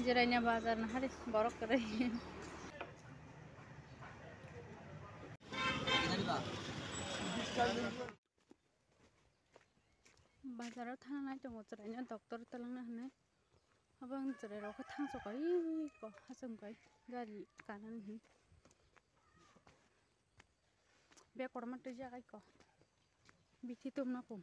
Jiranya bazar nah hari borok kere. Bazar थांनाय दङ जिरायनो डक्टर तलांनो होनो abang जिराय रावखौ थांस'बाय ko हासोंबाय गारि कानान hin be korma tu jagai ko biti tum na kum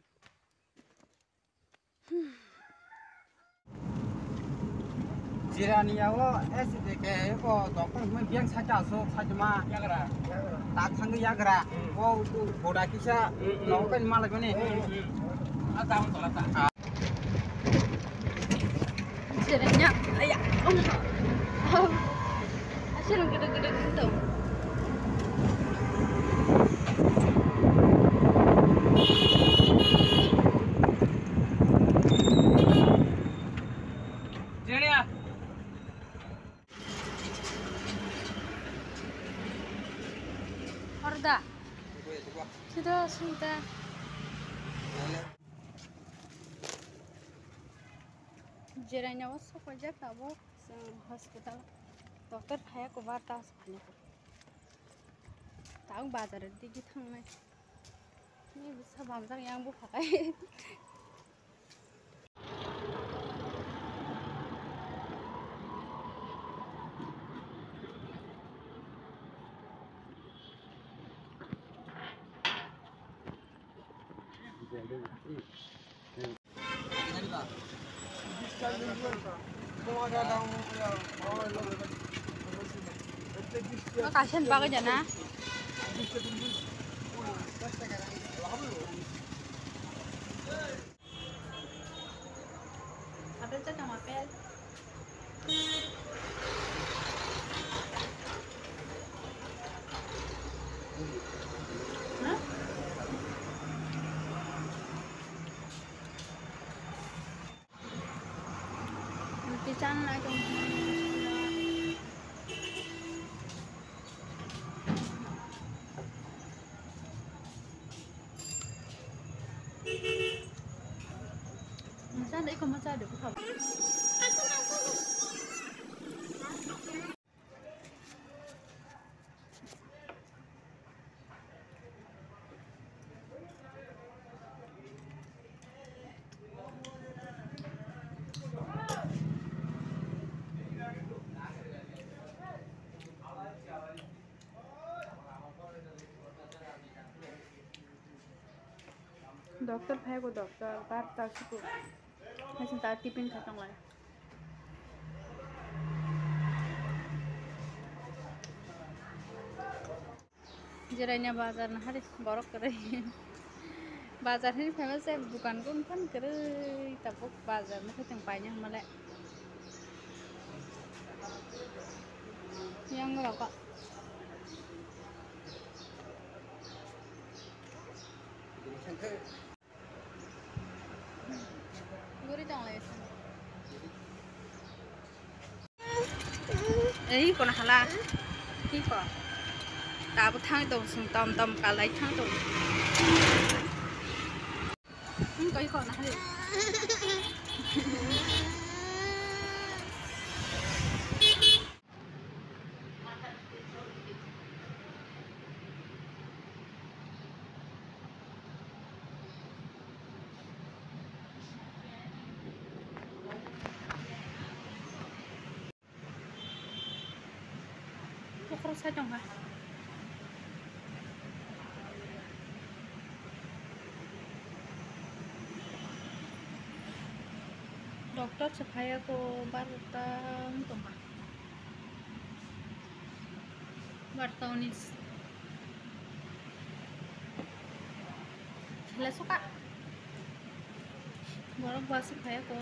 Jirani yawo SDK ko dokter men biang saja so sajma yagra tak thang yagra wo tu boda kisa no kan malak ne ata on tola ta jiranya ayah hasil gede-gede gitu Orda sudah jiranya wasok aja tabo hospital dokter saya ko batas phane ko tahu bazar digi thangnai ni bisa bamjang yang bu phakai kasihan banget jana ada cak sama pel nanti sana dong Masa ada ikut masa ada bukan? Dokter saya ko dokter bar tak suku masih tak tipin katong lah jiranya bazar nah hari borok kere bazar ini famous ya bukan pun kan kere tapuk bazar mah keteng banyak malah yang ngerokok guri tong les còn hala ki ko ta bu thang tong sung tom ka lai thang tong có ý còn hali Terus saja enggak dokter supaya ko bartaunis sila suka borok buat supaya ko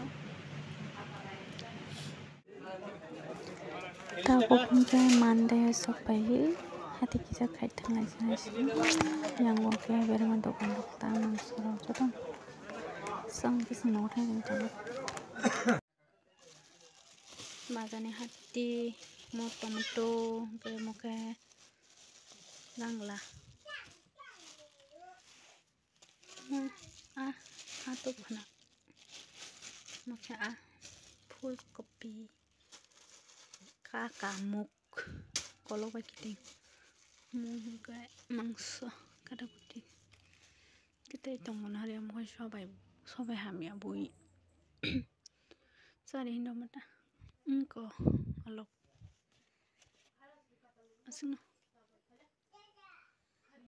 tahu punya mandai supaya hati kita kait dengan sini yang oke berengan dokter taman suruh coba sang bisa nota yang coba Mazane hati moto ke moke langla atau mana moke full kopi kaka muk kolok baik kita muk mangso kada kuti kita itu hari yang mau sobai hamia bui sorry hindo mata engko alok asino